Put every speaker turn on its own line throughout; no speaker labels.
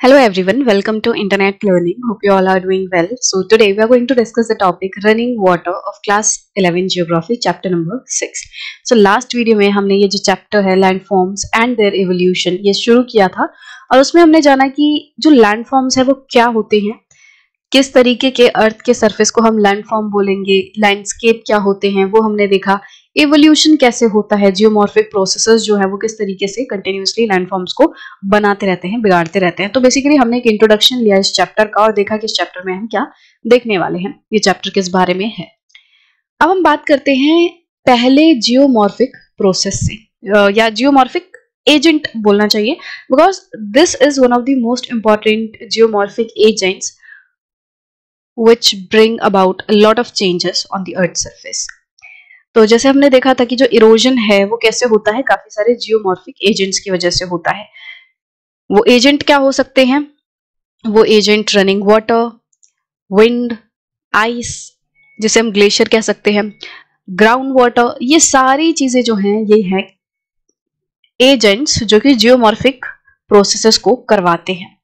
Hello everyone, welcome to Internet Learning. Hope you all are doing well. So today we are going to discuss the topic running water of class 11 geography chapter number 6. So last video में हमने ये जो chapter है landforms and their evolution ये शुरू किया था और उसमें हमने जाना कि जो landforms है वो क्या होते हैं, किस तरीके के अर्थ के सरफेस को हम लैंडफॉर्म बोलेंगे, लैंडस्केप क्या होते हैं वो हमने देखा, एवोल्यूशन कैसे होता है, जियोमॉर्फिक प्रोसेसेस जो है वो किस तरीके से कंटिन्यूअसली लैंडफॉर्म्स को बनाते रहते हैं, बिगाड़ते रहते हैं। तो बेसिकली हमने एक इंट्रोडक्शन लिया इस चैप्टर का और देखा कि इस चैप्टर में हम क्या देखने वाले हैं, ये चैप्टर किस बारे में है। अब हम बात करते हैं पहले जियोमॉर्फिक प्रोसेस से या जियोमॉर्फिक एजेंट बोलना चाहिए, because this is one of the most important geomorphic agents which bring about a lot of changes on the earth surface. तो जैसे हमने देखा था कि जो इरोजन है वो कैसे होता है, काफी सारे जियोमॉर्फिक एजेंट्स की वजह से होता है। वो एजेंट क्या हो सकते हैं? वो agent running water, wind, ice जिसे हम ग्लेशियर कह सकते हैं, ग्राउंड वाटर, ये सारी चीजें जो हैं ये हैं एजेंट्स जो कि जियोमॉर्फिक प्रोसेसेस को करवाते हैं।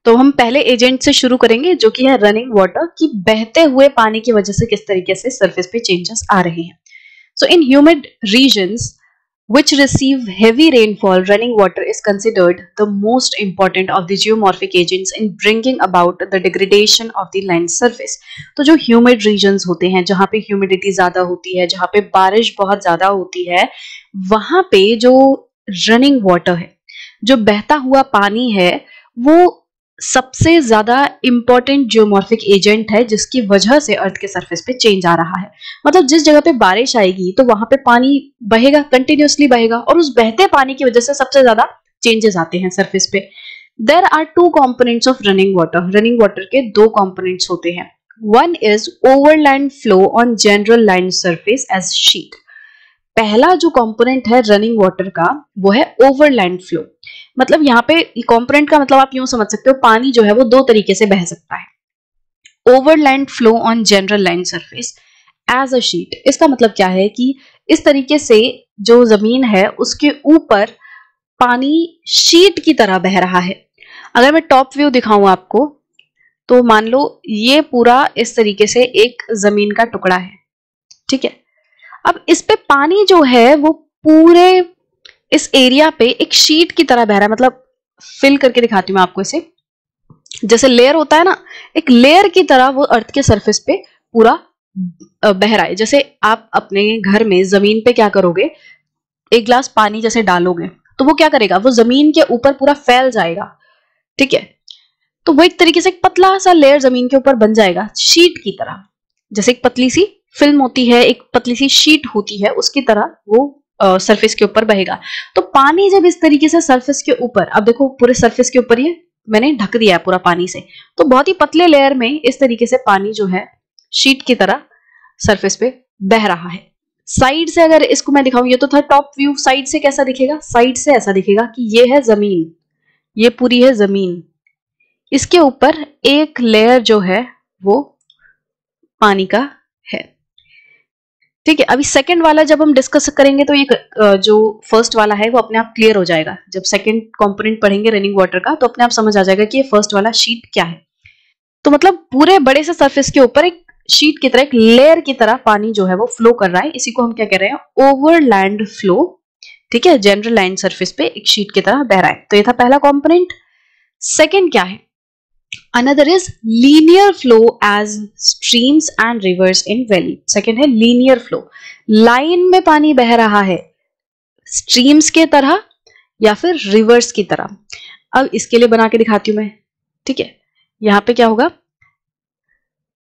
तो हम पहले एजेंट से शुरू करेंगे जो कि है रनिंग वाटर, कि बहते हुए पानी की वजह से किस तरीके से सरफेस पे चेंजेस आ रहे हैं। So in humid regions which receive heavy rainfall, running water is considered the most important of the geomorphic agents in bringing about the degradation of the land surface. तो जो humid regions होते हैं, जहाँ पे humidity ज्यादा होती है, जहाँ पे बारिश बहुत ज्यादा होती है, वहां पे जो running water है, जो बहता हुआ पानी है, वो सबसे ज्यादा इंपॉर्टेंट जियोमॉर्फिक एजेंट है जिसकी वजह से अर्थ के सरफेस पे चेंज आ रहा है। मतलब जिस जगह पे बारिश आएगी तो वहां पे पानी बहेगा, कंटिन्यूअसली बहेगा, और उस बहते पानी की वजह से सबसे ज्यादा चेंजेस आते हैं सरफेस पे। There are two components of running water. Running water के दो कंपोनेंट्स होते हैं। One is overland flow on general land surface as sheet. पहला जो कंपोनेंट है रनिंग वाटर का वो है ओवरलैंड फ्लो। मतलब यहाँ पे कंपोनेंट का मतलब आप यूं समझ सकते हो, पानी जो है वो दो तरीके से बह सकता है। Overland flow on general land surface as a sheet. इसका मतलब क्या है कि इस तरीके से जो जमीन है उसके ऊपर पानी शीट की तरह बह रहा है। अगर मैं टॉप व्यू दिखाऊं आपको तो मान लो ये पूरा इस तरीके से एक जमीन का टुकड़ा है, ठीक है। अब इस पे पानी जो है वो पूरे इस एरिया पे एक शीट की तरह बह रहा है। मतलब फिल करके दिखाती हूँ मैं आपको इसे, जैसे लेयर होता है ना, एक लेयर की तरह वो अर्थ के सरफेस पे पूरा बह रहा है। जैसे आप अपने घर में जमीन पे क्या करोगे, एक गिलास पानी जैसे डालोगे तो वो क्या करेगा, वो जमीन के ऊपर पूरा फैल जाएगा, ठीक है। तो वो एक तरीके से एक पतला सा लेयर जमीन के ऊपर बन जाएगा शीट की तरह। जैसे एक पतली सी फिल्म होती है, एक पतली सी शीट होती है, उसकी तरह वो सरफेस के ऊपर बहेगा। तो पानी जब इस तरीके से सरफेस के ऊपर, अब देखो पूरे सरफेस के ऊपर ये मैंने ढक दिया है पूरा पानी से, तो बहुत ही पतले लेयर में इस तरीके से पानी जो है शीट की तरह सरफेस पे बह रहा है। साइड से अगर इसको मैं दिखाऊं, ये तो था टॉप व्यू, साइड से कैसा दिखेगा? साइड से ऐसा दिखेगा कि ये है जमीन, ये पूरी है जमीन, इसके ऊपर एक लेयर जो है वो पानी का है, ठीक है। अभी सेकंड वाला जब हम डिस्कस करेंगे तो ये जो फर्स्ट वाला है वो अपने आप क्लियर हो जाएगा। जब सेकंड कंपोनेंट पढ़ेंगे रनिंग वाटर का तो अपने आप समझ आ जाएगा कि ये फर्स्ट वाला शीट क्या है। तो मतलब पूरे बड़े से सरफेस के ऊपर एक शीट की तरह, एक लेयर की तरह पानी जो है वो फ्लो कर रहा है। इसी को हम क्या कह रहे हैं? ओवरलैंड फ्लो, ठीक है। जनरल लैंड सरफेस पे एक शीट की तरह बह रहा है। तो ये था पहला कंपोनेंट। सेकंड क्या है? Another is linear flow as streams and rivers in valley. Second है linear flow, लाइन में पानी बह रहा है स्ट्रीम्स के तरह या फिर रिवर्स की तरह। अब इसके लिए बना के दिखाती हूं मैं, ठीक है। यहां पे क्या होगा,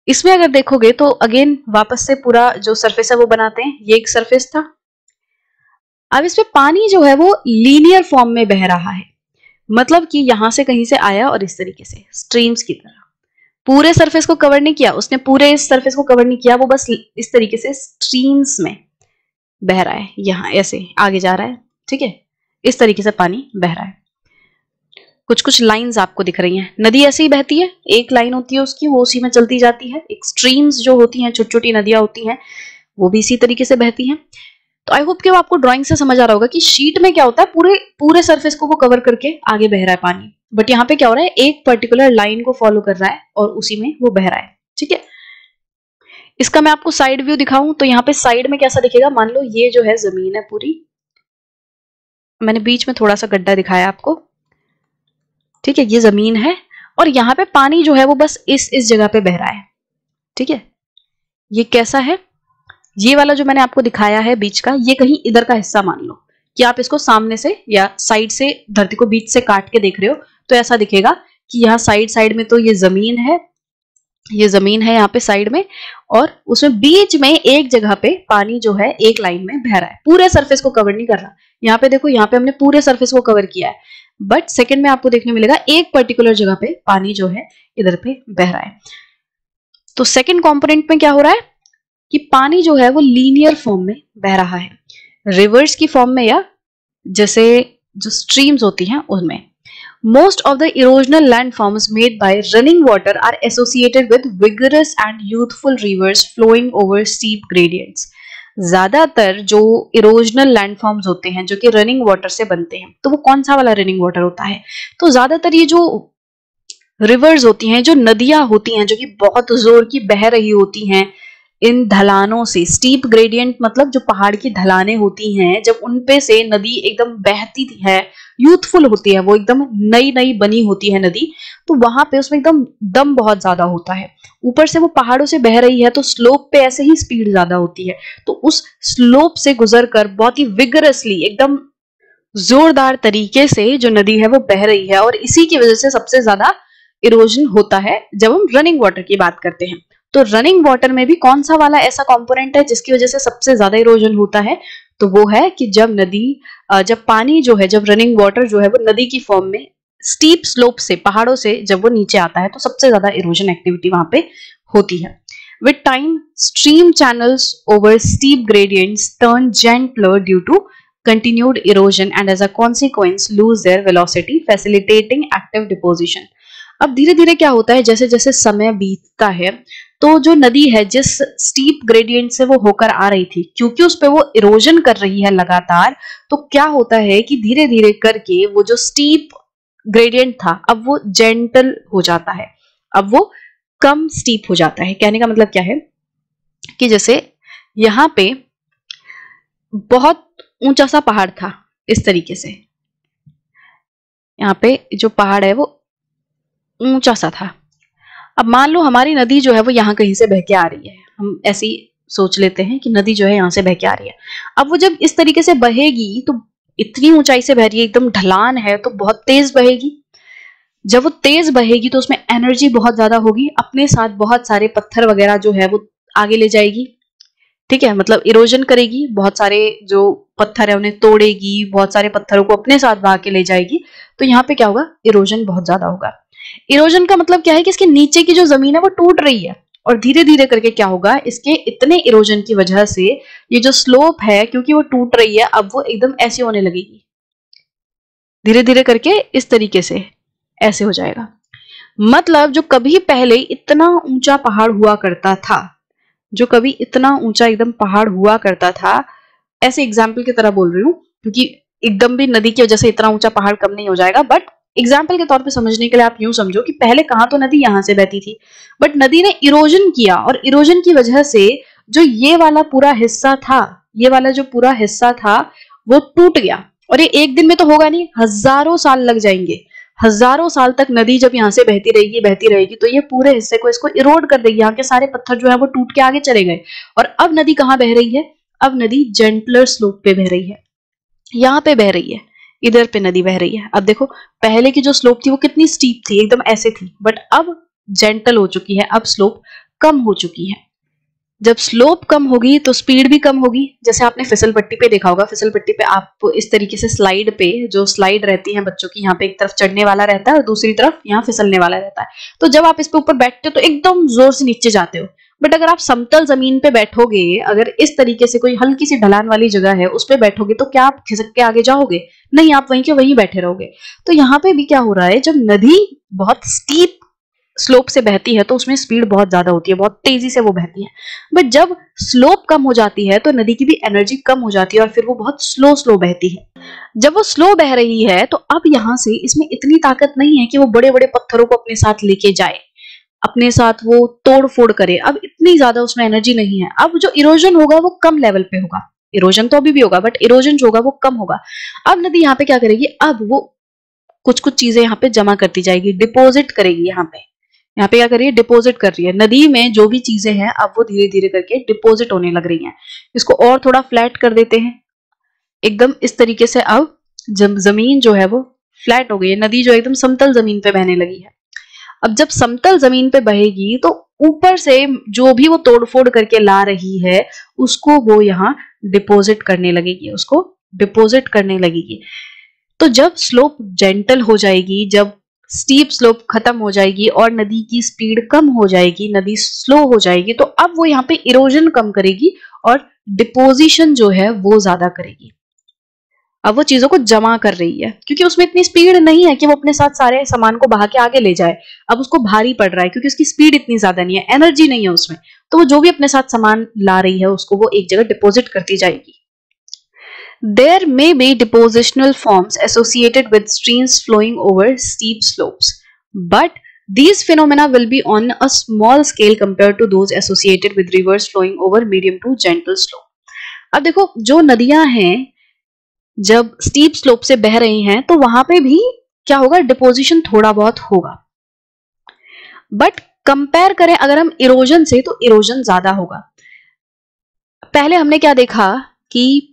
इसमें अगर देखोगे तो अगेन वापस से पूरा जो सरफेस है वो बनाते हैं। ये एक सरफेस था, अब इसमें पानी जो है वो लीनियर फॉर्म में बह रहा है। मतलब कि यहां से कहीं से आया और इस तरीके से स्ट्रीम्स की तरह पूरे सरफेस को कवर नहीं किया, उसने पूरे इस सरफेस को कवर नहीं किया, वो बस इस तरीके से स्ट्रीम्स में बह रहा है, यहां ऐसे आगे जा रहा है, ठीक है। इस तरीके से पानी बह रहा है। कुछ कुछ लाइंस आपको दिख रही हैं। नदी ऐसे ही बहती है, एक लाइन होती है उसकी, वो उसी में चलती जाती है। एक स्ट्रीम्स जो होती हैं, छोटी छोटी नदियां होती हैं, वो भी इसी तरीके से बहती हैं। तो आई होप कि वो आपको ड्राइंग से समझ आ रहा होगा कि शीट में क्या होता है, पूरे पूरे सरफेस को वो कवर करके आगे बह रहा है पानी, बट यहाँ पे क्या हो रहा है, एक पर्टिकुलर लाइन को फॉलो कर रहा है और उसी में वो बह रहा है। ठीक है, इसका मैं आपको साइड व्यू दिखाऊं तो यहाँ पे साइड में कैसा दिखेगा, मान लो ये जो है जमीन है पूरी, मैंने बीच में थोड़ा सा गड्ढा दिखाया आपको। ठीक है, ये जमीन है और यहाँ पे पानी जो है वो बस इस जगह पे बह रहा है। ठीक है, ये कैसा है, ये वाला जो मैंने आपको दिखाया है बीच का, ये कहीं इधर का हिस्सा मान लो कि आप इसको सामने से या साइड से धरती को बीच से काट के देख रहे हो, तो ऐसा दिखेगा कि यहाँ साइड साइड में तो ये जमीन है, ये जमीन है यहाँ पे साइड में, और उसमें बीच में एक जगह पे पानी जो है एक लाइन में बह रहा है, पूरे सरफेस को कवर नहीं कर रहा। यहाँ पे देखो, यहाँ पे हमने पूरे सरफेस को कवर किया है, बट सेकंड में आपको देखने मिलेगा एक पर्टिकुलर जगह पे पानी जो है इधर पे बह रहा है। तो सेकंड कंपोनेंट में क्या हो रहा है कि पानी जो है वो लीनियर फॉर्म में बह रहा है, रिवर्स की फॉर्म में या जैसे जो स्ट्रीम्स होती हैं उनमें। Most of the erosional landforms made by running water are associated with vigorous and youthful rivers flowing over steep gradients. ज्यादातर जो इरोजनल लैंडफॉर्म्स होते हैं जो कि रनिंग वाटर से बनते हैं, तो वो कौन सा वाला रनिंग वाटर होता है, तो ज्यादातर ये जो रिवर्स होती हैं, जो नदियां होती हैं जो कि बहुत जोर की बह रही होती हैं इन ढलानों से, स्टीप ग्रेडियंट मतलब जो पहाड़ की ढलानें होती हैं, जब उनपे से नदी एकदम बहती है, यूथफुल होती है, वो एकदम नई नई बनी होती है नदी, तो वहां पे उसमें एकदम दम बहुत ज्यादा होता है, ऊपर से वो पहाड़ों से बह रही है तो स्लोप पे ऐसे ही स्पीड ज्यादा होती है, तो उस स्लोप से गुजरकर बहुत ही विगरसली एकदम जोरदार तरीके से जो नदी है वो बह रही है, और इसी की वजह से सबसे ज्यादा इरोजन होता है जब हम रनिंग वाटर की बात करते हैं। तो रनिंग वाटर में भी कौन सा वाला ऐसा कंपोनेंट है जिसकी वजह से सबसे ज्यादा इरोजन होता है, तो वो है कि जब नदी, जब पानी जो है, जब रनिंग वाटर जो है वो नदी की फॉर्म में स्टीप स्लोप से, पहाड़ों से जब वो नीचे आता है, तो सबसे ज्यादा इरोजन एक्टिविटी वहां पे होती है। With time stream channels over steep gradients turn gentler due to continued erosion and as a consequence lose their velocity facilitating active deposition। अब धीरे धीरे क्या होता है, जैसे जैसे समय बीतता है, तो जो नदी है जिस स्टीप ग्रेडियंट से वो होकर आ रही थी, क्योंकि उस पे वो इरोजन कर रही है लगातार, तो क्या होता है कि धीरे धीरे करके वो जो स्टीप ग्रेडियंट था अब वो जेंटल हो जाता है, अब वो कम स्टीप हो जाता है। कहने का मतलब क्या है कि जैसे यहाँ पे बहुत ऊंचा सा पहाड़ था, इस तरीके से यहाँ पे जो पहाड़ है वो ऊंचा सा था, अब मान लो हमारी नदी जो है वो यहाँ कहीं से बह के आ रही है, हम ऐसी सोच लेते हैं कि नदी जो है यहाँ से बह के आ रही है, अब वो जब इस तरीके से बहेगी तो इतनी ऊंचाई से बह रही है, एकदम ढलान है, तो बहुत तेज बहेगी, जब वो तेज बहेगी तो उसमें एनर्जी बहुत ज्यादा होगी, अपने साथ बहुत सारे पत्थर वगैरह जो है वो आगे ले जाएगी। ठीक है, मतलब इरोजन करेगी, बहुत सारे जो पत्थर है उन्हें तोड़ेगी, बहुत सारे पत्थरों को अपने साथ बहा के ले जाएगी, तो यहाँ पे क्या होगा, इरोजन बहुत ज्यादा होगा। इरोजन का मतलब क्या है कि इसके नीचे की जो जमीन है वो टूट रही है, और धीरे धीरे करके क्या होगा, इसके इतने इरोजन की वजह से ये जो स्लोप है, क्योंकि वो टूट रही है, अब वो एकदम ऐसे होने लगेगी, धीरे धीरे करके इस तरीके से ऐसे हो जाएगा। मतलब जो कभी पहले इतना ऊंचा पहाड़ हुआ करता था, जो कभी इतना ऊंचा एकदम पहाड़ हुआ करता था, ऐसे एग्जाम्पल की तरह बोल रही हूँ, क्योंकि एकदम भी नदी की वजह से इतना ऊंचा पहाड़ कम नहीं हो जाएगा, बट एग्जाम्पल के तौर पे समझने के लिए आप यूं समझो कि पहले कहां तो नदी यहां से बहती थी, बट नदी ने इरोजन किया, और इरोजन की वजह से जो ये वाला पूरा हिस्सा था, ये वाला जो पूरा हिस्सा था वो टूट गया, और ये एक दिन में तो होगा नहीं, हजारों साल लग जाएंगे, हजारों साल तक नदी जब यहाँ से बहती रहेगी तो ये पूरे हिस्से को इसको इरोड कर देगी, यहाँ के सारे पत्थर जो है वो टूट के आगे चले गए, और अब नदी कहाँ बह रही है, अब नदी जेंटलर स्लोप पे बह रही है, यहाँ पे बह रही है, इधर पे नदी बह रही है। अब देखो पहले की जो स्लोप थी वो कितनी स्टीप थी, एकदम ऐसे थी, बट अब जेंटल हो चुकी है, अब स्लोप कम हो चुकी है। जब स्लोप कम होगी तो स्पीड भी कम होगी, जैसे आपने फिसल पट्टी पे देखा होगा, फिसल पट्टी पे आप इस तरीके से स्लाइड पे, जो स्लाइड रहती है बच्चों की, यहाँ पे एक तरफ चढ़ने वाला रहता है और दूसरी तरफ यहाँ फिसलने वाला रहता है, तो जब आप इस पे ऊपर बैठते हो तो एकदम जोर से नीचे जाते हो, बट अगर आप समतल जमीन पे बैठोगे, अगर इस तरीके से कोई हल्की सी ढलान वाली जगह है उस पे बैठोगे, तो क्या आप खिसक के आगे जाओगे, नहीं, आप वहीं के वहीं बैठे रहोगे। तो यहाँ पे भी क्या हो रहा है, जब नदी बहुत स्टीप स्लोप से बहती है तो उसमें स्पीड बहुत ज्यादा होती है, बहुत तेजी से वो बहती है। बट जब स्लोप कम हो जाती है तो नदी की भी एनर्जी कम हो जाती है और फिर वो बहुत स्लो स्लो बहती है। जब वो स्लो बह रही है तो अब यहां से इसमें इतनी ताकत नहीं है कि वो बड़े बड़े पत्थरों को अपने साथ लेके जाए, अपने साथ वो तोड़ फोड़ करे। अब इतनी ज्यादा उसमें एनर्जी नहीं है। अब जो इरोजन होगा वो कम लेवल पे होगा। इरोजन तो अभी भी होगा बट इरोजन जो होगा वो कम होगा। अब नदी यहाँ पे क्या करेगी, अब वो कुछ कुछ चीजें यहाँ पे जमा करती जाएगी, डिपोजिट करेगी। यहाँ पे क्या कर रही है, डिपोजिट कर रही है। नदी में जो भी चीजें हैं अब वो धीरे धीरे करके डिपोजिट होने लग रही हैं। इसको और थोड़ा फ्लैट कर देते हैं एकदम इस तरीके से। अब जमीन जो है वो फ्लैट हो गई है, नदी जो एकदम समतल जमीन पे बहने लगी है। अब जब समतल जमीन पे बहेगी तो ऊपर से जो भी वो तोड़फोड़ करके ला रही है उसको वो यहाँ डिपोजिट करने लगेगी, उसको डिपोजिट करने लगेगी। तो जब स्लोप जेंटल हो जाएगी, जब स्टीप स्लोप खत्म हो जाएगी और नदी की स्पीड कम हो जाएगी, नदी स्लो हो जाएगी, तो अब वो यहाँ पे इरोजन कम करेगी और डिपोजिशन जो है वो ज्यादा करेगी। अब वो चीजों को जमा कर रही है क्योंकि उसमें इतनी स्पीड नहीं है कि वो अपने साथ सारे सामान को बहा के आगे ले जाए। अब उसको भारी पड़ रहा है क्योंकि उसकी स्पीड इतनी ज्यादा नहीं है, एनर्जी नहीं है उसमें। तो वो जो भी अपने साथ सामान ला रही है उसको वो एक जगह डिपोजिट करती जाएगी। There may be depositional forms associated with streams flowing over steep slopes, but these phenomena will be on a small scale compared to those associated with rivers flowing over medium to gentle slope. अब देखो जो नदियां हैं जब steep slope से बह रही हैं तो वहां पे भी क्या होगा, डिपोजिशन थोड़ा बहुत होगा। बट कंपेयर करें अगर हम इरोजन से तो इरोजन ज्यादा होगा। पहले हमने क्या देखा कि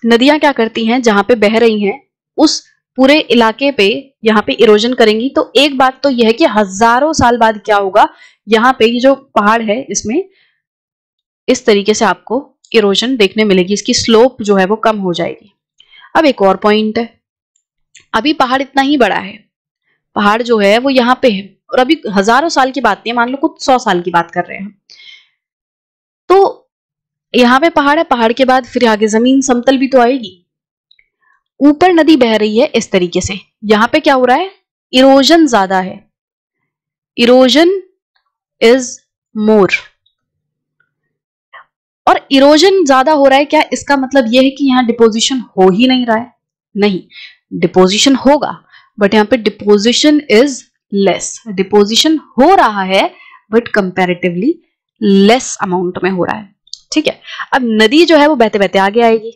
नदियां क्या करती हैं, जहां पे बह रही हैं उस पूरे इलाके पे यहाँ पे इरोजन करेंगी। तो एक बात तो यह है कि हजारों साल बाद क्या होगा, यहाँ पे ये जो पहाड़ है इसमें इस तरीके से आपको इरोजन देखने मिलेगी, इसकी स्लोप जो है वो कम हो जाएगी। अब एक और पॉइंट है, अभी पहाड़ इतना ही बड़ा है, पहाड़ जो है वो यहाँ पे है और अभी हजारों साल की बात नहीं है, मान लो कुछ 100 साल की बात कर रहे हैं। तो यहाँ पे पहाड़ है, पहाड़ के बाद फिर आगे जमीन समतल भी तो आएगी। ऊपर नदी बह रही है इस तरीके से, यहाँ पे क्या हो रहा है, इरोजन ज्यादा है, इरोजन इज मोर। और इरोजन ज्यादा हो रहा है, क्या इसका मतलब यह है कि यहाँ डिपोजिशन हो ही नहीं रहा है? नहीं, डिपोजिशन होगा बट यहाँ पे डिपोजिशन इज लेस। डिपोजिशन हो रहा है बट कंपैरेटिवली लेस अमाउंट में हो रहा है। ठीक है, अब नदी जो है वो बहते बहते आगे आएगी।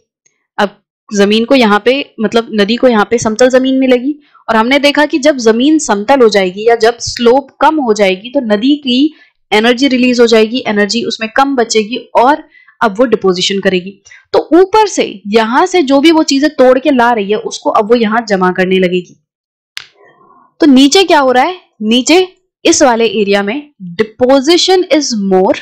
अब जमीन को यहाँ पे मतलब नदी को यहाँ पे समतल जमीन मिलेगी और हमने देखा कि जब जमीन समतल हो जाएगी या जब स्लोप कम हो जाएगी तो नदी की एनर्जी रिलीज हो जाएगी, एनर्जी उसमें कम बचेगी और अब वो डिपोजिशन करेगी। तो ऊपर से यहां से जो भी वो चीजें तोड़ के ला रही है उसको अब वो यहां जमा करने लगेगी। तो नीचे क्या हो रहा है, नीचे इस वाले एरिया में डिपोजिशन इज मोर,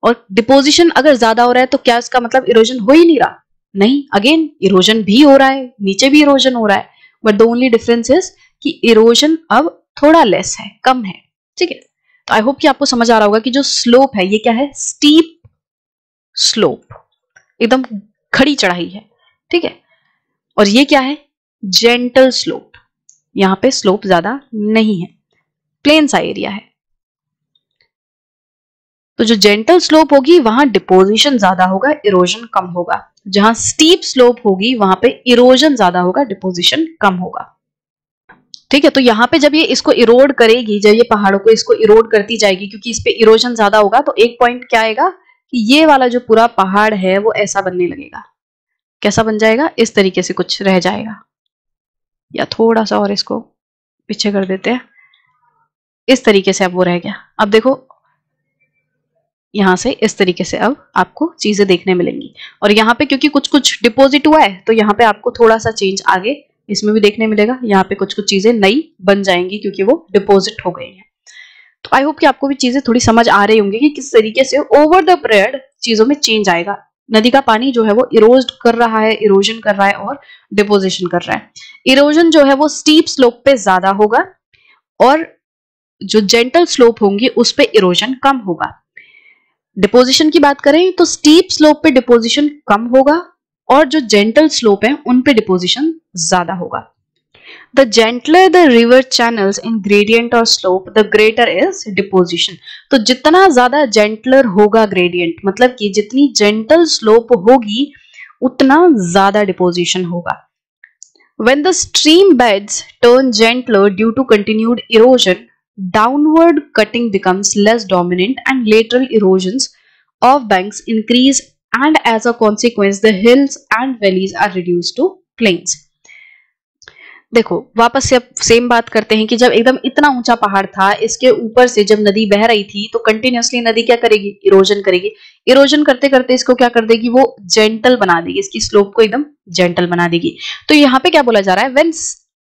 और डिपोजिशन अगर ज्यादा हो रहा है तो क्या इसका मतलब इरोजन हो ही नहीं रहा? नहीं, अगेन इरोजन भी हो रहा है, नीचे भी इरोजन हो रहा है, but the only difference is कि इरोजन अब थोड़ा लेस है, कम है। ठीक है, तो आई होप कि आपको समझ आ रहा होगा कि जो स्लोप है ये क्या है, स्टीप स्लोप, एकदम खड़ी चढ़ाई है। ठीक है, और ये क्या है, जेंटल स्लोप, यहां पे स्लोप ज्यादा नहीं है, प्लेन सा एरिया है। तो जो जेंटल स्लोप होगी वहां डिपोजिशन ज्यादा होगा, इरोजन कम होगा। जहां स्टीप स्लोप होगी वहां पे इरोजन ज्यादा होगा, डिपोजिशन कम होगा। ठीक है, तो यहाँ पे जब ये इसको इरोड करेगी, जब ये पहाड़ों को इसको इरोड करती जाएगी क्योंकि इस पे इरोजन ज्यादा होगा, तो एक पॉइंट क्या आएगा कि ये वाला जो पूरा पहाड़ है वो ऐसा बनने लगेगा। कैसा बन जाएगा, इस तरीके से कुछ रह जाएगा, या थोड़ा सा और इसको पीछे कर देते हैं, इस तरीके से अब वो रह गया। अब देखो यहां से इस तरीके से अब आपको चीजें देखने मिलेंगी, और यहाँ पे क्योंकि कुछ कुछ डिपॉजिट हुआ है तो यहाँ पे आपको थोड़ा सा चेंज आगे इसमें भी देखने मिलेगा। यहाँ पे कुछ कुछ चीजें नई बन जाएंगी क्योंकि वो डिपॉजिट हो गई हैं। तो आई होप कि आपको भी चीजें थोड़ी समझ आ रही होंगी कि किस तरीके से ओवर द पीरियड चीजों में चेंज आएगा। नदी का पानी जो है वो इरोज कर रहा है, इरोजन कर रहा है और डिपोजिशन कर रहा है। इरोजन जो है वो स्टीप स्लोप पे ज्यादा होगा और जो जेंटल स्लोप होंगी उस पे इरोजन कम होगा। डिपोजिशन की बात करें तो स्टीप स्लोप पे डिपोजिशन कम होगा और जो जेंटल स्लोप है उन पे डिपोजिशन ज्यादा होगा। The gentler the river channels in gradient or slope, the greater is deposition. तो जितना ज्यादा gentler होगा gradient, मतलब कि जितनी gentle slope होगी उतना ज्यादा deposition होगा. When the stream beds turn gentler due to continued erosion, downward cutting becomes less dominant and lateral erosions of banks increase, and as a consequence the hills and valleys are reduced to plains. देखो वापस से अब same बात करते हैं कि जब एकदम इतना ऊंचा पहाड़ था, इसके ऊपर से जब नदी बह रही थी तो कंटिन्यूअसली नदी क्या करेगी, इरोजन करेगी. इरोजन करते करते इसको क्या कर देगी, वो जेंटल बना देगी, इसकी स्लोप को एकदम जेंटल बना देगी. तो यहाँ पे क्या बोला जा रहा है, when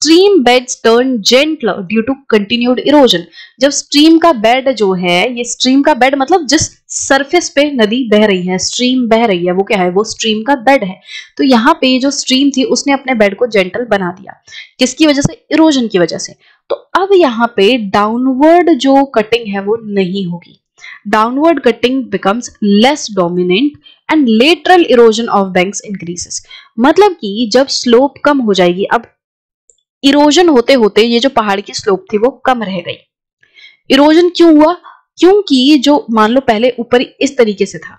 stream beds turn gentler due to continued erosion. जब स्ट्रीम का बेड जो है, ये स्ट्रीम का बेड मतलब जिस सरफेस पे नदी बह रही है, स्ट्रीम बह रही है, वो क्या है, वो स्ट्रीम का बेड है. तो यहाँ पे जो स्ट्रीम थी उसने अपने बेड को जेंटल बना दिया. किसकी वजह से, इरोजन की वजह से. तो अब यहाँ पे डाउनवर्ड जो कटिंग है वो नहीं होगी. Downward cutting becomes less dominant and lateral erosion of banks increases. मतलब कि जब स्लोप कम हो जाएगी, अब इरोजन होते होते ये जो पहाड़ की स्लोप थी वो कम रह गई. इरोजन क्यों हुआ, क्योंकि जो मान लो पहले ऊपर इस तरीके से था,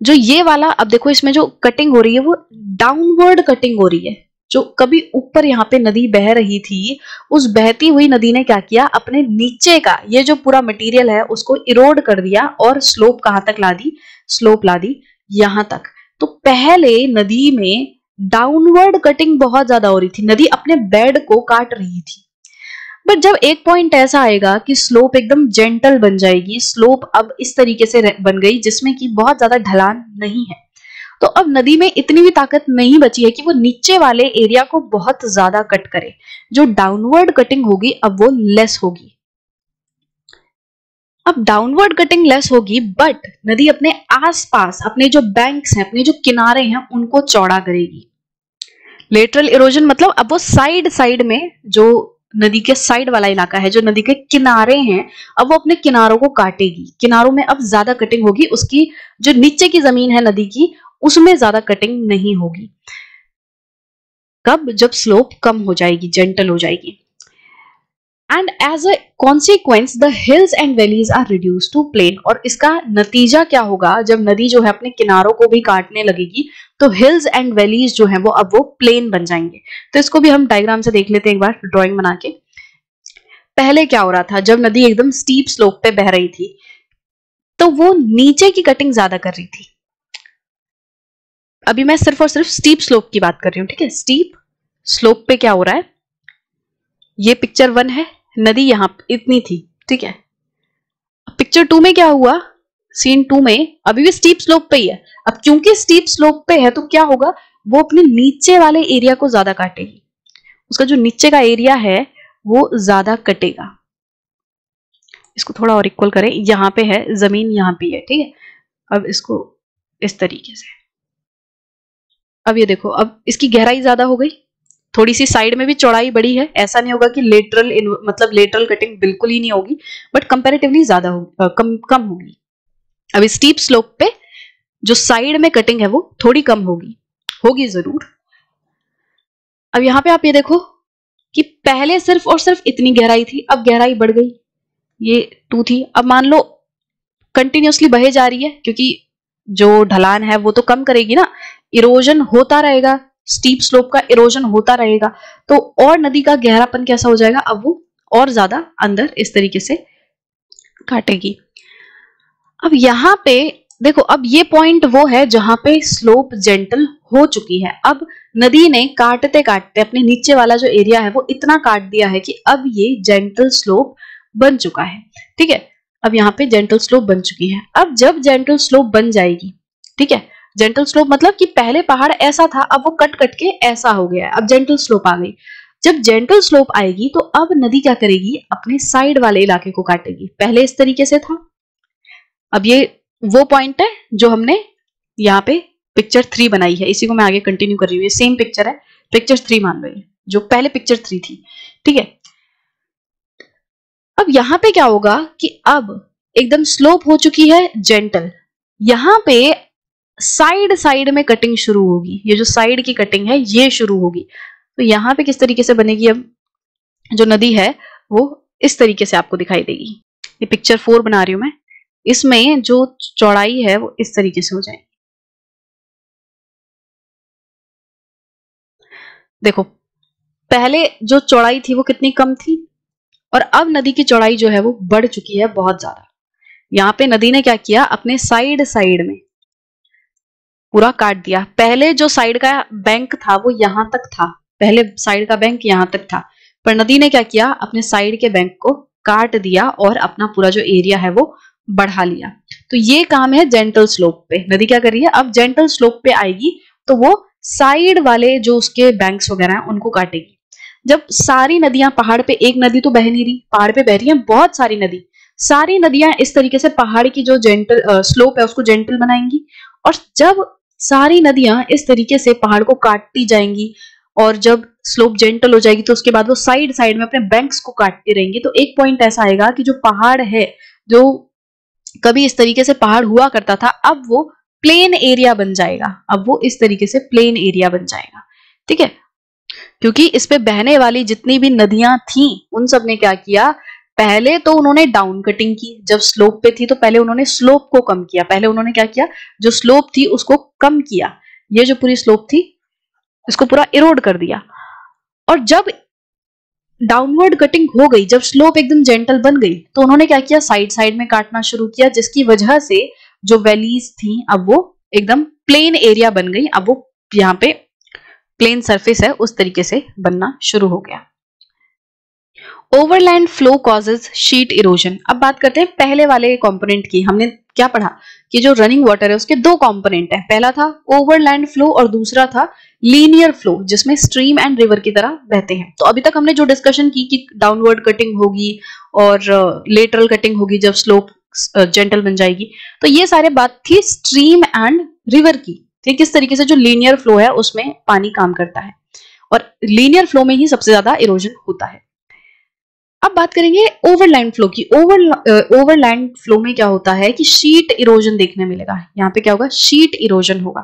जो ये वाला, अब देखो इसमें जो कटिंग हो रही है वो डाउनवर्ड कटिंग हो रही है. जो कभी ऊपर यहाँ पे नदी बह रही थी, उस बहती हुई नदी ने क्या किया, अपने नीचे का ये जो पूरा मटेरियल है उसको इरोड कर दिया और स्लोप कहां तक ला दी, स्लोप ला दी यहां तक. तो पहले नदी में डाउनवर्ड कटिंग बहुत ज्यादा हो रही थी, नदी अपने बेड को काट रही थी. बट जब एक पॉइंट ऐसा आएगा कि स्लोप एकदम जेंटल बन जाएगी, स्लोप अब इस तरीके से बन गई जिसमें कि बहुत ज्यादा ढलान नहीं है, तो अब नदी में इतनी भी ताकत नहीं बची है कि वो नीचे वाले एरिया को बहुत ज्यादा कट करे. जो डाउनवर्ड कटिंग होगी अब वो लेस होगी. अब डाउनवर्ड कटिंग लेस होगी, बट नदी अपने आसपास अपने जो बैंक्स हैं, अपने जो किनारे हैं, उनको चौड़ा करेगी. लेटरल इरोजन मतलब अब वो साइड साइड में, जो नदी के साइड वाला इलाका है, जो नदी के किनारे हैं, अब वो अपने किनारों को काटेगी. किनारों में अब ज्यादा कटिंग होगी, उसकी जो नीचे की जमीन है नदी की उसमें ज्यादा कटिंग नहीं होगी. कब, जब स्लोप कम हो जाएगी, जेंटल हो जाएगी. And as a consequence the hills and valleys are reduce to plain. और इसका नतीजा क्या होगा, जब नदी जो है अपने किनारों को भी काटने लगेगी तो हिल्स एंड वैलीज जो है वो अब वो प्लेन बन जाएंगे. तो इसको भी हम डायग्राम से देख लेते हैं एक बार ड्राइंग बना के. पहले क्या हो रहा था, जब नदी एकदम स्टीप स्लोप पे बह रही थी तो वो नीचे की कटिंग ज्यादा कर रही थी. अभी मैं सिर्फ और सिर्फ स्टीप स्लोप की बात कर रही हूं, ठीक है. स्टीप स्लोप पे क्या हो रहा है, ये पिक्चर 1 है, नदी यहां इतनी थी, ठीक है. पिक्चर 2 में क्या हुआ, सीन 2 में अभी भी स्टीप स्लोप पे ही है. अब क्योंकि स्टीप स्लोप पे है तो क्या होगा, वो अपने नीचे वाले एरिया को ज्यादा काटेगी. उसका जो नीचे का एरिया है वो ज्यादा कटेगा. इसको थोड़ा और इक्वल करें, यहां पे है जमीन, यहां पे है, ठीक है. अब इसको इस तरीके से, अब ये देखो, अब इसकी गहराई ज्यादा हो गई, थोड़ी सी साइड में भी चौड़ाई बढ़ी है. ऐसा नहीं होगा कि लेटरल मतलब लेटरल कटिंग बिल्कुल ही नहीं होगी, बट कंपैरेटिवली ज्यादा होगी, कम होगी. अब स्टीप स्लोप पे जो साइड में कटिंग है वो थोड़ी कम होगी जरूर. अब यहाँ पे आप ये देखो कि पहले सिर्फ और सिर्फ इतनी गहराई थी, अब गहराई बढ़ गई, ये 2 थी, अब मान लो कंटिन्यूअसली बहे जा रही है, क्योंकि जो ढलान है वो तो कम करेगी ना, इरोजन होता रहेगा, स्टीप स्लोप का इरोजन होता रहेगा, तो और नदी का गहरापन कैसा हो जाएगा, अब वो और ज्यादा अंदर इस तरीके से काटेगी. अब यहाँ पे देखो, अब ये पॉइंट वो है जहां पे स्लोप जेंटल हो चुकी है. अब नदी ने काटते काटते अपने नीचे वाला जो एरिया है वो इतना काट दिया है कि अब ये जेंटल स्लोप बन चुका है, ठीक है. अब यहाँ पे जेंटल स्लोप बन चुकी है. अब जब जेंटल स्लोप बन जाएगी, ठीक है, जेंटल स्लोप मतलब कि पहले पहाड़ ऐसा था, अब वो कट कट के ऐसा हो गया है, अब जेंटल स्लोप आ गई. जब जेंटल स्लोप आएगी तो अब नदी क्या करेगी, अपने साइड वाले इलाके को काटेगी. पहले इस तरीके से था, अब ये वो पॉइंट है जो हमने यहाँ पे पिक्चर 3 बनाई है, इसी को मैं आगे कंटिन्यू कर रही हूँ. ये सेम पिक्चर है, पिक्चर 3 मान लो, जो पहले पिक्चर 3 थी, ठीक है. अब यहाँ पे क्या होगा कि अब एकदम स्लोप हो चुकी है जेंटल, यहाँ पे साइड साइड में कटिंग शुरू होगी. ये जो साइड की कटिंग है ये शुरू होगी. तो यहाँ पे किस तरीके से बनेगी, अब जो नदी है वो इस तरीके से आपको दिखाई देगी। ये पिक्चर 4 बना रही हूं मैं, इसमें जो चौड़ाई है वो इस तरीके से हो जाएगी। देखो पहले जो चौड़ाई थी वो कितनी कम थी, और अब नदी की चौड़ाई जो है वो बढ़ चुकी है बहुत ज्यादा। यहाँ पे नदी ने क्या किया, अपने साइड साइड में पूरा काट दिया। पहले जो साइड का बैंक था वो यहां तक था, पहले साइड का बैंक यहां तक था, पर नदी ने क्या किया, अपने साइड के बैंक को काट दिया और अपना पूरा जो एरिया है वो बढ़ा लिया। तो ये काम है जेंटल स्लोप पे। नदी क्या कर रही है, अब जेंटल स्लोप पे आएगी तो वो साइड वाले जो उसके बैंक्स वगैरह हैं उनको काटेगी। जब सारी नदियां, पहाड़ पे एक नदी तो बह नहीं रही, पहाड़ पे बह रही है बहुत सारी नदी, सारी नदियां इस तरीके से पहाड़ की जो जेंटल स्लोप है उसको जेंटल बनाएंगी। और जब सारी नदियां इस तरीके से पहाड़ को काटती जाएंगी और जब स्लोप जेंटल हो जाएगी तो उसके बाद वो साइड साइड में अपने बैंक्स को काटती रहेंगी, तो एक पॉइंट ऐसा आएगा कि जो पहाड़ है, जो कभी इस तरीके से पहाड़ हुआ करता था, अब वो प्लेन एरिया बन जाएगा। अब वो इस तरीके से प्लेन एरिया बन जाएगा। ठीक है, क्योंकि इस पे बहने वाली जितनी भी नदियां थी उन सब ने क्या किया, पहले तो उन्होंने डाउन कटिंग की। जब स्लोप पे थी तो पहले उन्होंने स्लोप को कम किया, पहले उन्होंने क्या किया, जो स्लोप थी उसको कम किया, ये जो पूरी स्लोप थी इसको पूरा इरोड कर दिया। और जब डाउनवर्ड कटिंग हो गई, जब स्लोप एकदम जेंटल बन गई, तो उन्होंने क्या किया, साइड साइड में काटना शुरू किया, जिसकी वजह से जो वैलीज थी अब वो एकदम प्लेन एरिया बन गई। अब वो यहाँ पे प्लेन सरफेस है उस तरीके से बनना शुरू हो गया। Overland flow causes sheet erosion. अब बात करते हैं पहले वाले कंपोनेंट की। हमने क्या पढ़ा कि जो रनिंग वाटर है उसके दो कंपोनेंट है, पहला था ओवरलैंड फ्लो और दूसरा था लीनियर फ्लो, जिसमें स्ट्रीम एंड रिवर की तरह बहते हैं। तो अभी तक हमने जो डिस्कशन की कि डाउनवर्ड कटिंग होगी और लेटरल कटिंग होगी जब स्लोप जेंटल बन जाएगी, तो ये सारे बात थी स्ट्रीम एंड रिवर की। ठीक, किस तरीके से जो लीनियर फ्लो है उसमें पानी काम करता है और लीनियर फ्लो में ही सबसे ज्यादा इरोजन होता है। अब बात करेंगे ओवरलैंड फ्लो की। ओवरलैंड फ्लो में क्या होता है कि शीट इरोजन देखने मिलेगा। यहाँ पे क्या होगा, शीट इरोजन होगा।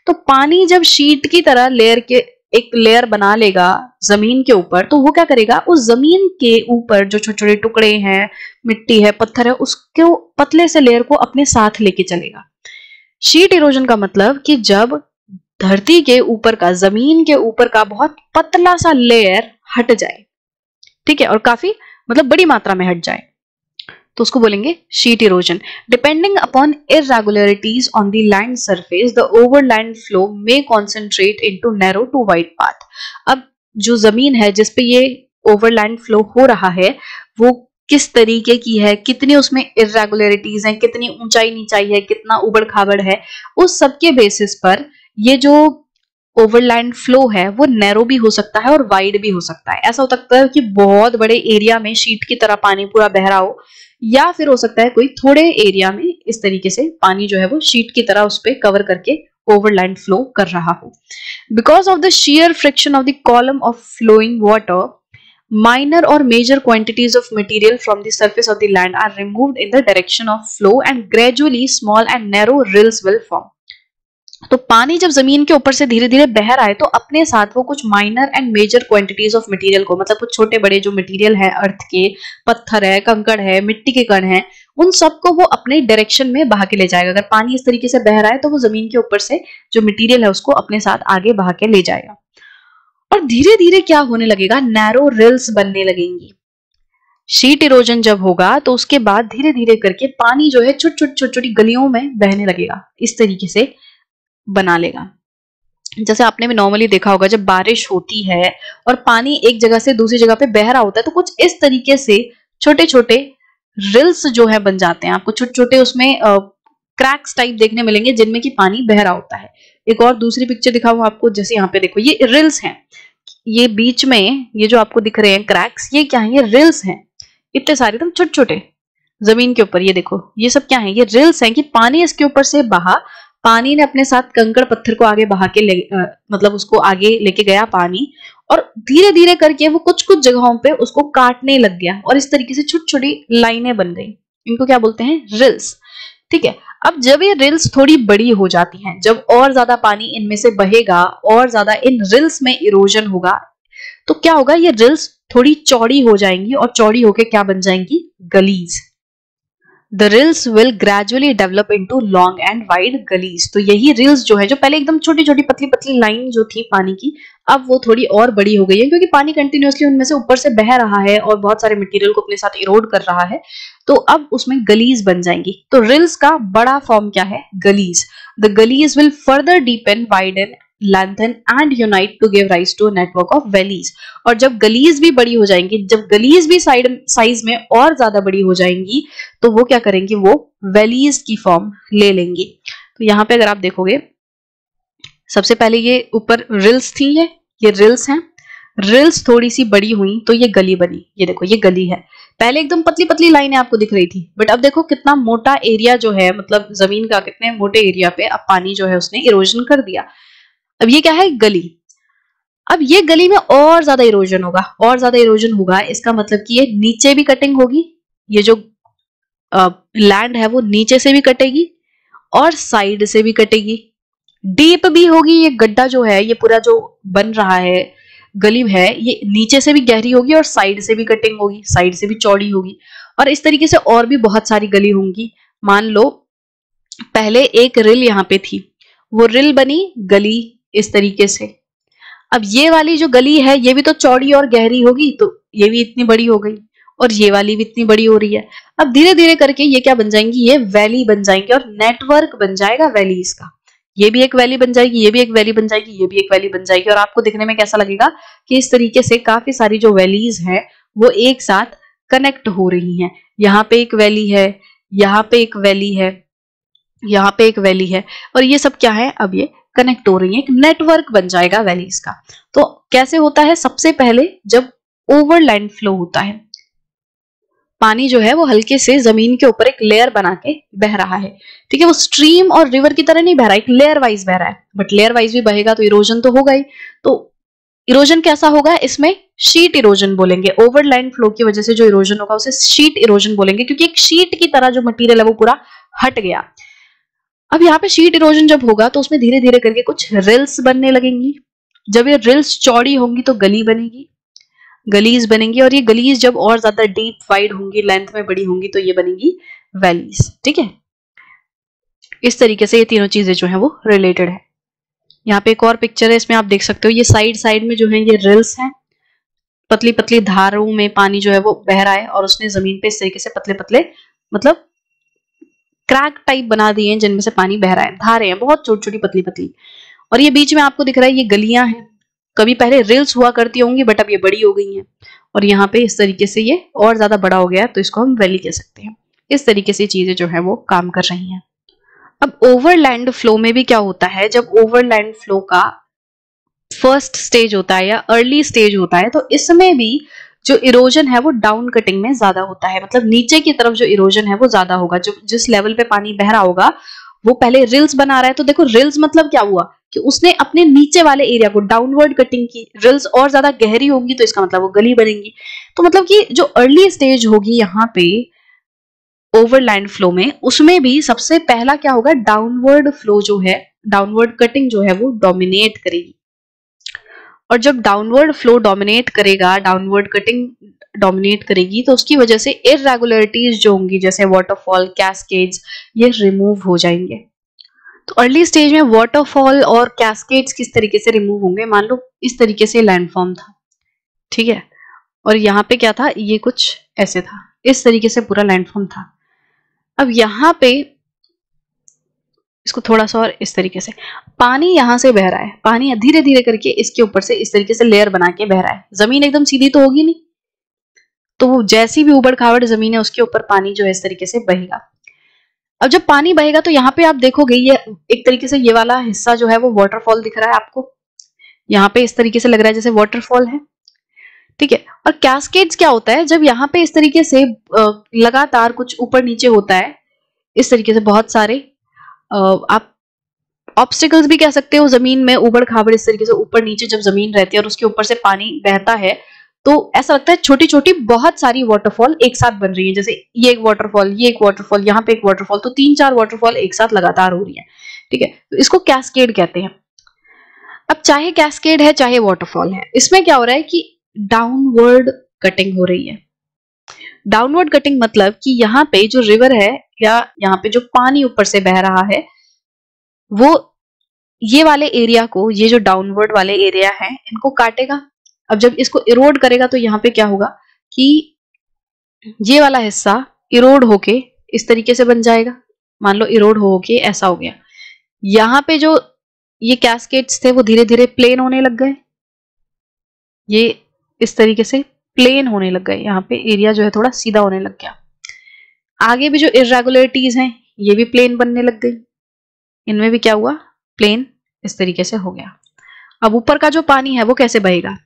तो पानी जब शीट की तरह लेयर के एक लेयर बना लेगा जमीन के ऊपर, तो वो क्या करेगा, उस जमीन के ऊपर जो छोटे छोटे टुकड़े हैं, मिट्टी है, पत्थर है, उसको पतले से लेयर को अपने साथ लेके चलेगा। शीट इरोजन का मतलब कि जब धरती के ऊपर का, जमीन के ऊपर का बहुत पतला सा लेयर हट जाए, ठीक है, और काफी मतलब बड़ी मात्रा में हट जाए, तो उसको बोलेंगे sheet erosion. Depending upon irregularities on the land surface, the overland flow may concentrate into narrow to wide path. अब जो जमीन है जिसपे ये ओवरलैंड फ्लो हो रहा है वो किस तरीके की है, कितनी उसमें इरेगुलरिटीज हैं, कितनी ऊंचाई नीचाई है, कितना उबड़ खाबड़ है, उस सब के बेसिस पर ये जो ओवरलैंड फ्लो है वो नैरो भी हो सकता है और वाइड भी हो सकता है। ऐसा हो सकता है कि बहुत बड़े एरिया में शीट की तरह पानी पूरा बह रहा हो, या फिर हो सकता है कोई थोड़े एरिया में इस तरीके से पानी जो है वो शीट की तरह उस पर कवर करके ओवरलैंड फ्लो कर रहा हो। Because of the shear friction of the column of flowing water, minor or major quantities of material from the surface of the land are removed in the direction of flow and gradually small and narrow rills will form। तो पानी जब जमीन के ऊपर से धीरे धीरे बह रहा है तो अपने साथ वो कुछ minor and major quantities of material को, मतलब कुछ छोटे बड़े जो मटेरियल है, अर्थ के पत्थर है, कंकड़ है, मिट्टी के कण है, उन सबको वो अपने डायरेक्शन में बहा के ले जाएगा। अगर पानी इस तरीके से बह रहा है तो वो जमीन के ऊपर से जो मटेरियल है उसको अपने साथ आगे बहा के ले जाएगा। और धीरे धीरे क्या होने लगेगा, नैरो रिल्स बनने लगेंगी। शीट इरोजन जब होगा तो उसके बाद धीरे धीरे करके पानी जो है छोटी छोटी गलियों में बहने लगेगा, इस तरीके से बना लेगा। जैसे आपने भी नॉर्मली देखा होगा जब बारिश होती है और पानी एक जगह से दूसरी जगह पे बह रहा होता है तो कुछ इस तरीके से छोटे छोटे रिल्स जो है बन जाते हैं। आपको छोटे छोटे उसमें क्रैक्स टाइप देखने मिलेंगे जिनमें कि पानी बह रहा होता है। एक और दूसरी पिक्चर दिखाऊं आपको, जैसे यहाँ पे देखो ये रिल्स हैं, ये बीच में ये जो आपको दिख रहे हैं क्रैक्स, ये क्या है, ये रिल्स हैं, इतने सारे एकदम छोटे छोटे जमीन के ऊपर। ये देखो ये सब क्या है, ये रिल्स हैं कि पानी इसके ऊपर से बहा, पानी ने अपने साथ कंकड़ पत्थर को आगे बहा के मतलब उसको आगे लेके गया पानी, और धीरे धीरे करके वो कुछ कुछ जगहों पे उसको काटने लग गया और इस तरीके से छोटी छोटी लाइनें बन गई। इनको क्या बोलते हैं, रिल्स। ठीक है, अब जब ये रिल्स थोड़ी बड़ी हो जाती हैं, जब और ज्यादा पानी इनमें से बहेगा और ज्यादा इन रिल्स में इरोजन होगा, तो क्या होगा, ये रिल्स थोड़ी चौड़ी हो जाएंगी और चौड़ी होके क्या बन जाएंगी, gullies. The rills will gradually develop into long and wide gullies. तो यही रिल्स जो है, जो पहले एकदम छोटी छोटी पतली पतली लाइन जो थी पानी की, अब वो थोड़ी और बड़ी हो गई है, क्योंकि पानी कंटिन्यूअसली उनमें से ऊपर से बह रहा है और बहुत सारे मटेरियल को अपने साथ इरोड कर रहा है, तो अब उसमें गलीज बन जाएंगी। तो रिल्स का बड़ा फॉर्म क्या है, gullies. The gullies will further deepen, widen, lengthen and unite to give rise to a network of valleys। और जब गलीज भी बड़ी हो जाएंगी, जब गलीज भी साइज में और ज्यादा बड़ी हो जाएंगी, तो वो क्या करेंगी, वो वैलीज की फॉर्म ले लेंगी। तो यहाँ पे अगर आप देखोगे, सबसे पहले ये ऊपर रिल्स थी, ये रिल्स हैं, रिल्स थोड़ी सी बड़ी हुई तो ये गली बनी। ये देखो, ये गली है। पहले एकदम पतली पतली लाइनें आपको दिख रही थी, बट अब देखो कितना मोटा एरिया जो है, मतलब जमीन का कितने मोटे एरिया पे अब पानी जो है उसने इरोजन कर दिया। अब ये क्या है, गली। अब ये गली में और ज्यादा इरोजन होगा, और ज्यादा इरोजन होगा, इसका मतलब कि ये नीचे भी कटिंग होगी, ये जो लैंड है वो नीचे से भी कटेगी और साइड से भी कटेगी, डीप भी होगी। ये गड्ढा जो है, ये पूरा जो बन रहा है, गली है, ये नीचे से भी गहरी होगी और साइड से भी कटिंग होगी, साइड से भी चौड़ी होगी, और इस तरीके से और भी बहुत सारी गली होंगी। मान लो पहले एक रिल यहाँ पे थी, वो रिल बनी गली इस तरीके से। अब ये वाली जो गली है, ये भी तो चौड़ी और गहरी होगी, तो ये भी इतनी बड़ी हो गई, और ये वाली भी इतनी बड़ी हो रही है। अब धीरे धीरे करके ये क्या बन जाएंगी, ये वैली बन जाएंगी, और नेटवर्क बन जाएगा वैलीज का। ये भी एक वैली बन जाएगी, ये भी एक वैली बन जाएगी, ये भी एक वैली बन जाएगी, और आपको दिखने में कैसा लगेगा कि इस तरीके से काफी सारी जो वैलीज है वो एक साथ कनेक्ट हो रही हैं। यहाँ पे एक वैली है, यहाँ पे एक वैली है, यहाँ पे एक वैली है, और ये सब क्या है, अब ये कनेक्ट हो रही है, एक नेटवर्क बन जाएगा वैलीज का। तो कैसे होता है, सबसे पहले जब ओवरलैंड फ्लो होता है, पानी जो है वो हल्के से जमीन के ऊपर एक लेयर बना के बह रहा है, ठीक है। वो स्ट्रीम और रिवर की तरह नहीं बह रहा है, एक लेयर वाइज बह रहा है, बट लेयर वाइज भी बहेगा तो इरोजन तो होगा ही। तो इरोजन कैसा होगा, इसमें शीट इरोजन बोलेंगे। ओवरलैंड फ्लो की वजह से जो इरोजन होगा उसे शीट इरोजन बोलेंगे, क्योंकि एक शीट की तरह जो मटीरियल है वो पूरा हट गया। अब यहाँ पे शीट इरोजन जब होगा तो उसमें धीरे धीरे करके कुछ रिल्स बनने लगेंगी। जब ये रिल्स चौड़ी होंगी तो गली बनेगी, गलीज बनेंगी, और ये गलीज जब और ज्यादा डीप वाइड होंगी, लेंथ में बड़ी होंगी, तो ये बनेंगी वैलीज, ठीक है। इस तरीके से ये तीनों चीजें जो है वो रिलेटेड है। यहाँ पे एक और पिक्चर है, इसमें आप देख सकते हो ये साइड साइड में जो है ये रिल्स हैं, पतली पतली धारों में पानी जो है वो बह रहा है, और उसने जमीन पे इस तरीके से पतले पतले मतलब क्रैक टाइप बना दिए हैं जिनमें से पानी बह रहा है, धारे हैं बहुत छोटी छोटी पतली पतली। और ये बीच में आपको दिख रहा है ये गलियां हैं, कभी पहले रिल्स हुआ करती होंगी बट अब ये बड़ी हो गई हैं, और यहाँ पे इस तरीके से ये और ज्यादा बड़ा हो गया है, तो इसको हम वैली कह सकते हैं। इस तरीके से चीजें जो है वो काम कर रही हैं। अब ओवरलैंड फ्लो में भी क्या होता है, जब ओवरलैंड फ्लो का फर्स्ट स्टेज होता है या अर्ली स्टेज होता है, तो इसमें भी जो इरोजन है वो डाउन कटिंग में ज्यादा होता है, मतलब नीचे की तरफ जो इरोजन है वो ज्यादा होगा। जो जिस लेवल पे पानी बह रहा होगा वो पहले रिल्स बना रहा है, तो देखो रिल्स मतलब क्या हुआ कि उसने अपने नीचे वाले एरिया को डाउनवर्ड कटिंग की। रिल्स और ज्यादा गहरी होंगी तो इसका मतलब वो गली बनेगी। तो मतलब कि जो अर्ली स्टेज होगी यहाँ पे ओवरलैंड फ्लो में, उसमें भी सबसे पहला क्या होगा, डाउनवर्ड फ्लो जो है, डाउनवर्ड कटिंग जो है वो डोमिनेट करेगी। और जब डाउनवर्ड फ्लो डोमिनेट करेगा, डाउनवर्ड कटिंग डोमिनेट करेगी, तो उसकी वजह से इररेगुलरिटीज जो होंगी जैसे वाटरफॉल, कैस्केड्स, ये रिमूव हो जाएंगे। तो अर्ली स्टेज में वाटरफॉल और कैस्केड्स किस तरीके से रिमूव होंगे, मान लो इस तरीके से लैंडफॉर्म था, ठीक है, और यहाँ पे क्या था, ये कुछ ऐसे था, इस तरीके से पूरा लैंडफॉर्म था। अब यहाँ पे इसको थोड़ा सा और इस तरीके से, पानी यहाँ से बह रहा है, पानी धीरे धीरे करके इसके ऊपर से इस तरीके से लेयर बना के बह रहा है। जमीन एकदम सीधी तो होगी नहीं, तो वो जैसी भी उबड़ खाबड़ जमीन है उसके ऊपर पानी जो है इस तरीके से बहेगा। अब जब पानी बहेगा तो यहाँ पे आप देखोगे ये एक तरीके से ये वाला हिस्सा जो है वो वाटरफॉल दिख रहा है आपको, यहाँ पे इस तरीके से लग रहा है जैसे वाटरफॉल है, ठीक है। और कैस्केड्स क्या होता है, जब यहाँ पे इस तरीके से लगातार कुछ ऊपर नीचे होता है, इस तरीके से बहुत सारे आप ऑब्स्टिकल्स भी कह सकते हो, जमीन में उबड़ खाबड़ इस तरीके से ऊपर नीचे जब जमीन रहती है और उसके ऊपर से पानी बहता है, तो ऐसा लगता है छोटी छोटी बहुत सारी वाटरफॉल एक साथ बन रही है। जैसे ये एक वाटरफॉल, ये एक वाटरफॉल, यहाँ पे एक वाटरफॉल, तो 3-4 वाटरफॉल एक साथ लगातार हो रही है, ठीक है। तो इसको कैस्केड कहते हैं। अब चाहे कैस्केड है चाहे वाटरफॉल है, इसमें क्या हो रहा है कि डाउनवर्ड कटिंग हो रही है। डाउनवर्ड कटिंग मतलब कि यहाँ पे जो रिवर है या यहाँ पे जो पानी ऊपर से बह रहा है वो ये वाले एरिया को, ये जो डाउनवर्ड वाले एरिया है इनको काटेगा। अब जब इसको इरोड करेगा तो यहाँ पे क्या होगा कि ये वाला हिस्सा इरोड होके इस तरीके से बन जाएगा। मान लो इरोड होके ऐसा हो गया। यहाँ पे जो ये कैस्केड्स थे वो धीरे धीरे प्लेन होने लग गए, ये इस तरीके से प्लेन होने लग गए। यहाँ पे एरिया जो है थोड़ा सीधा होने लग गया। आगे भी जो इरेगुलरिटीज हैं ये भी प्लेन बनने लग गई। इनमें भी क्या हुआ, प्लेन इस तरीके से हो गया। अब ऊपर का जो पानी है वो कैसे बहेगा,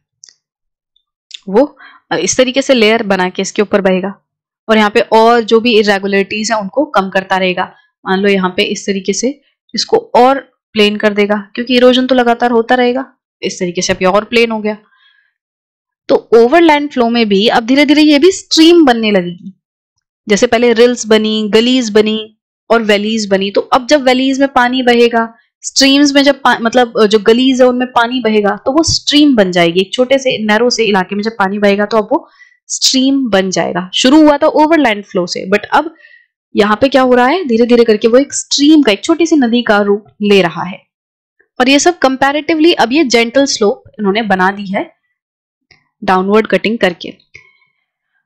वो इस तरीके से लेयर बना के इसके ऊपर बहेगा और यहाँ पे और जो भी इरेगुलरिटीज है उनको कम करता रहेगा। मान लो यहाँ पे इस तरीके से इसको और प्लेन कर देगा क्योंकि इरोजन तो लगातार होता रहेगा। इस तरीके से अभी और प्लेन हो गया। तो ओवरलैंड फ्लो में भी अब धीरे धीरे ये भी स्ट्रीम बनने लगेगी। जैसे पहले रिल्स बनी, गलीज बनी और वैलीज बनी। तो अब जब वैलीज में पानी बहेगा, स्ट्रीम्स में जब मतलब जो गलीज है उनमें पानी बहेगा तो वो स्ट्रीम बन जाएगी। एक छोटे से नैरो से इलाके में जब पानी बहेगा तो अब वो स्ट्रीम बन जाएगा। शुरू हुआ था ओवरलैंड फ्लो से, बट अब यहाँ पे क्या हो रहा है, धीरे धीरे करके वो एक स्ट्रीम का, एक छोटी सी नदी का रूप ले रहा है। और ये सब कंपैरेटिवली अब ये जेंटल स्लोप इन्होंने बना दी है डाउनवर्ड कटिंग करके।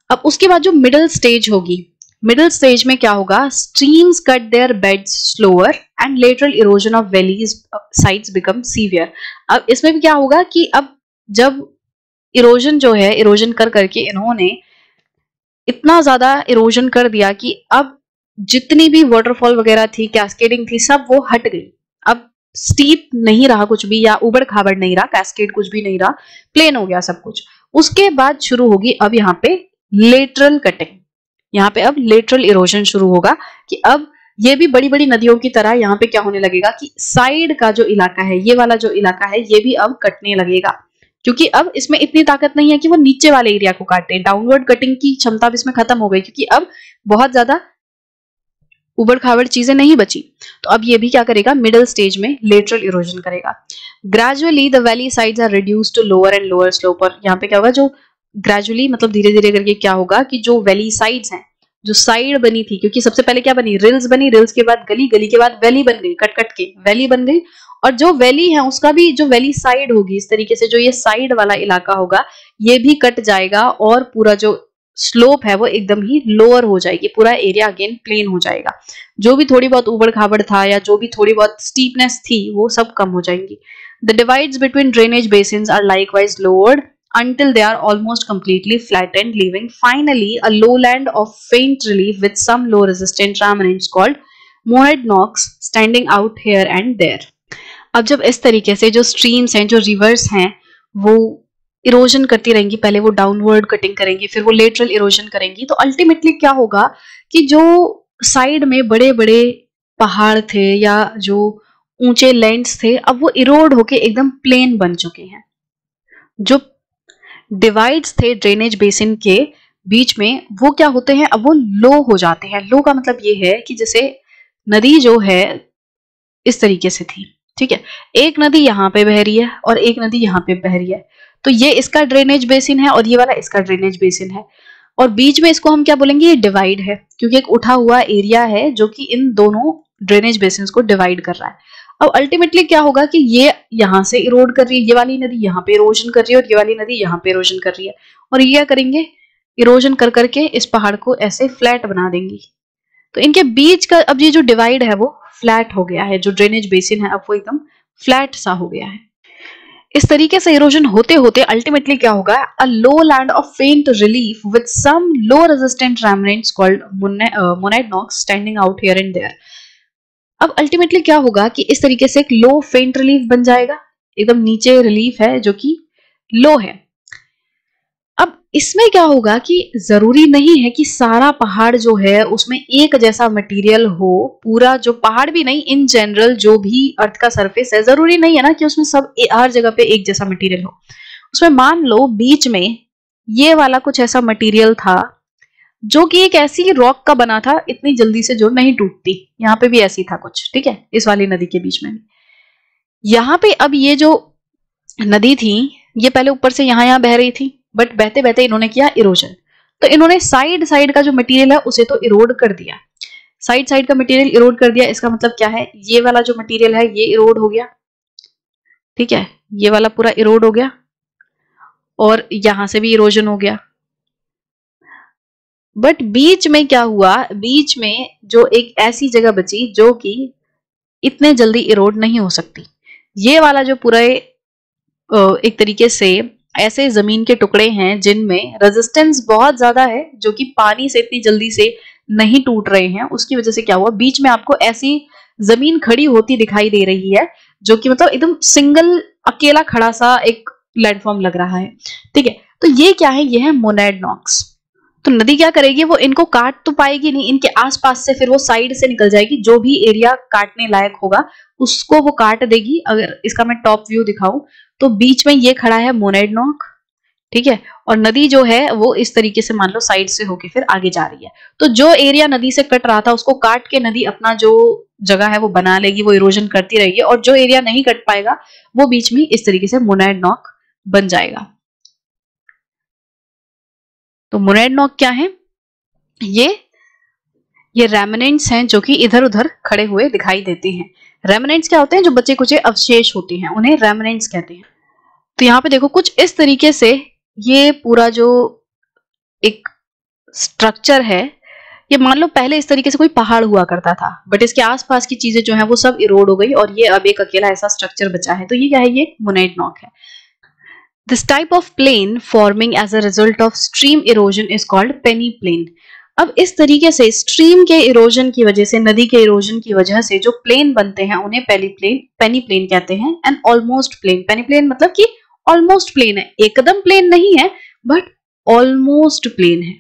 अब उसके बाद जो मिडिल स्टेज होगी, मिडिल स्टेज में क्या होगा, streams cut their beds slower and lateral erosion of valleys sides become severe. अब इसमें भी क्या होगा कि अब जब इरोजन जो है, इरोजन कर करके इन्होंने इतना ज्यादा इरोजन कर दिया कि अब जितनी भी वाटरफॉल वगैरह थी, कैस्केडिंग थी, सब वो हट गई। अब स्टीप नहीं रहा कुछ भी, या उबड़ खाबड़ नहीं रहा, कैस्केड कुछ भी नहीं रहा, प्लेन हो गया सब कुछ। उसके बाद शुरू होगी अब यहाँ पे लेटरल कटिंग। यहाँ पे अब लेटरल इरोजन शुरू होगा कि अब ये भी बड़ी बड़ी नदियों की तरह यहाँ पे क्या होने लगेगा कि साइड का जो इलाका है, ये वाला जो इलाका है, ये भी अब कटने लगेगा क्योंकि अब इसमें इतनी ताकत नहीं है कि वो नीचे वाले एरिया को काटे। डाउनवर्ड कटिंग की क्षमता इसमें खत्म हो गई क्योंकि अब बहुत ज्यादा उबड़ खाबड़ चीजें नहीं बची। तो अब ये भी क्या करेगा, मिडिल स्टेज में लेटरल इरोजन करेगा। Gradually the valley sides are reduced to lower and lower slope. और यहाँ पे क्या होगा, जो ग्रेजुअली मतलब धीरे धीरे करके क्या होगा कि जो वैली साइड्स हैं, जो साइड बनी थी, क्योंकि सबसे पहले क्या बनी, रिल्स बनी, रिल्स के बाद गली, गली के बाद वैली बन गई, कट कट के वैली बन गई। और जो वैली है उसका भी जो वैली साइड होगी, इस तरीके से जो ये साइड वाला इलाका होगा ये भी कट जाएगा और पूरा जो स्लोप है वो एकदम ही लोअर हो जाएगी। पूरा एरिया अगेन प्लेन हो जाएगा। जो भी थोड़ी बहुत उबड़ खाबड़ था या जो भी थोड़ी बहुत स्टीपनेस थी वो सब कम हो जाएंगी। The divides between drainage basins are likewise lowered until they are almost completely flattened, leaving finally a lowland of faint relief with some low resistant remnants called monadnocks standing out here and there. अब जब इस तरीके से जो streams हैं, जो reverse हैं, वो इरोजन करती रहेंगी, पहले वो डाउनवर्ड कटिंग करेंगी, फिर वो लेटरल इरोजन करेंगी, तो अल्टीमेटली क्या होगा कि जो साइड में बड़े बड़े पहाड़ थे या जो ऊंचे लैंड्स थे, अब वो इरोड होके एकदम प्लेन बन चुके हैं। जो डिवाइड्स थे ड्रेनेज बेसिन के बीच में वो क्या होते हैं, अब वो लो हो जाते हैं। लो का मतलब ये है कि जैसे नदी जो है इस तरीके से थी, ठीक है, एक नदी यहाँ पे बह रही है और एक नदी यहाँ पे बह रही है, तो ये इसका ड्रेनेज बेसिन है और ये वाला इसका ड्रेनेज बेसिन है, और बीच में इसको हम क्या बोलेंगे, ये डिवाइड है, क्योंकि एक उठा हुआ एरिया है जो कि इन दोनों ड्रेनेज बेसिन को डिवाइड कर रहा है। अब अल्टीमेटली क्या होगा कि ये यहाँ से इरोड कर रही है, ये वाली नदी यहाँ पे इरोजन कर रही है और ये वाली नदी यहाँ पे इरोजन कर रही है, और ये क्या करेंगे, इरोजन कर करके इस पहाड़ को ऐसे फ्लैट बना देंगी। तो इनके बीच का अब ये जो डिवाइड है वो फ्लैट हो गया है, जो ड्रेनेज बेसिन है अब वो एकदम फ्लैट सा हो गया है। इस तरीके से इरोजन होते होते अल्टीमेटली क्या होगा, a low land of faint relief with some low resistant remnants called monadnocks standing out here and there. अब अल्टीमेटली क्या होगा कि इस तरीके से एक लो फेंट रिलीफ बन जाएगा, एकदम नीचे रिलीफ है जो कि लो है। अब इसमें क्या होगा कि जरूरी नहीं है कि सारा पहाड़ जो है उसमें एक जैसा मटेरियल हो, पूरा जो पहाड़ भी नहीं, इन जनरल जो भी अर्थ का सरफेस है, जरूरी नहीं है ना कि उसमें सब हर जगह पे एक जैसा मटेरियल हो। उसमें मान लो बीच में ये वाला कुछ ऐसा मटेरियल था जो कि एक ऐसी रॉक का बना था, इतनी जल्दी से जो नहीं टूटती, यहाँ पे भी ऐसी था कुछ, ठीक है, इस वाली नदी के बीच में भी। यहाँ पे अब ये जो नदी थी ये पहले ऊपर से यहाँ बह रही थी, बट बहते बहते इन्होंने किया इरोजन। तो इन्होंने साइड साइड का जो मटेरियल है उसे तो इरोड कर दिया, साइड साइड का मटेरियल इरोड कर दिया। इसका मतलब क्या है, ये वाला जो मटेरियल है ये इरोड हो गया, ठीक है, ये वाला पूरा इरोड हो गया और यहां से भी इरोजन हो गया। बट बीच में क्या हुआ, बीच में जो एक ऐसी जगह बची जो कि इतने जल्दी इरोड नहीं हो सकती। ये वाला जो पूरा एक तरीके से ऐसे जमीन के टुकड़े हैं जिनमें रेजिस्टेंस बहुत ज्यादा है, जो कि पानी से इतनी जल्दी से नहीं टूट रहे हैं। उसकी वजह से क्या हुआ, बीच में आपको ऐसी जमीन खड़ी होती दिखाई दे रही है जो कि मतलब एकदम सिंगल अकेला खड़ा सा एक लैंडफॉर्म लग रहा है, ठीक है। तो ये क्या है, ये है मोनेडनॉक्स। तो नदी क्या करेगी, वो इनको काट तो पाएगी नहीं, इनके आसपास से फिर वो साइड से निकल जाएगी, जो भी एरिया काटने लायक होगा उसको वो काट देगी। अगर इसका मैं टॉप व्यू दिखाऊं तो बीच में ये खड़ा है मोनेडनॉक, ठीक है, और नदी जो है वो इस तरीके से मान लो साइड से होके फिर आगे जा रही है। तो जो एरिया नदी से कट रहा था उसको काट के नदी अपना जो जगह है वो बना लेगी, वो इरोजन करती रहेगी, और जो एरिया नहीं कट पाएगा वो बीच में इस तरीके से मोनेडनॉक बन जाएगा। तो मोनेडनॉक क्या है, ये रेमिनेंट्स हैं जो कि इधर उधर खड़े हुए दिखाई देते हैं। रेमिनेंट्स क्या होते हैं, जो बचे कुचे अवशेष होते हैं उन्हें रेमिनेंट्स कहते हैं। तो यहाँ पे देखो कुछ इस तरीके से ये पूरा जो एक स्ट्रक्चर है, ये मान लो पहले इस तरीके से कोई पहाड़ हुआ करता था, बट इसके आसपास की चीजें जो है वो सब इरोड हो गई और ये अब एक अकेला ऐसा स्ट्रक्चर बचा है। तो ये क्या है, ये मोनेडनॉक है। This type of plain forming as a result of stream erosion is called penny plain. अब इस तरीके से स्ट्रीम के इरोजन की वजह से, नदी के इरोजन की वजह से जो प्लेन बनते हैं उन्हें पेनी प्लेन कहते हैं। And almost plain, peneplain मतलब कि ऑलमोस्ट प्लेन है, एकदम प्लेन नहीं है बट ऑलमोस्ट प्लेन है,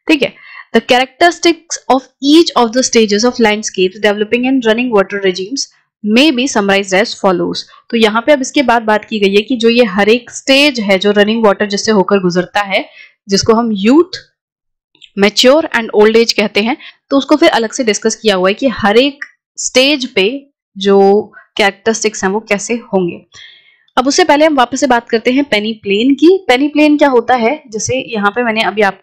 ठीक है। The characteristics of each of the stages of landscapes developing in running water regimes may be summarized as follows. तो यहाँ पे अब इसके बाद बात की गई है कि जो ये हर एक स्टेज है जो रनिंग वाटर जिससे होकर गुजरता है, जिसको हम youth, mature and old age कहते हैं, तो उसको फिर अलग से डिस्कस किया हुआ है कि हर एक स्टेज पे जो कैरेक्टरिस्टिक्स हैं वो कैसे होंगे। अब उससे पहले हम वापस से बात करते हैं पेनी प्लेन की। पेनी प्लेन क्या होता है, जैसे यहाँ पे मैंने अभी आप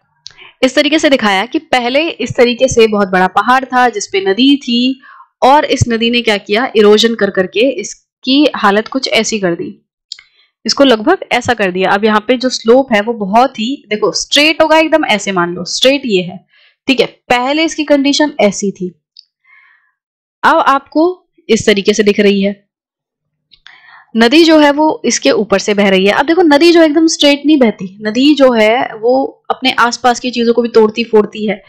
इस तरीके से दिखाया कि पहले इस तरीके से बहुत बड़ा पहाड़ था जिसपे नदी थी, और इस नदी ने क्या किया, इरोजन कर करके इसकी हालत कुछ ऐसी कर दी, इसको लगभग ऐसा कर दिया। अब यहाँ पे जो स्लोप है वो बहुत ही, देखो स्ट्रेट होगा एकदम, ऐसे मान लो स्ट्रेट ये है, ठीक है। पहले इसकी कंडीशन ऐसी थी, अब आपको इस तरीके से दिख रही है। नदी जो है वो इसके ऊपर से बह रही है। अब देखो नदी जो एकदम स्ट्रेट नहीं बहती, नदी जो है वो अपने आसपास की चीजों को भी तोड़ती फोड़ती है,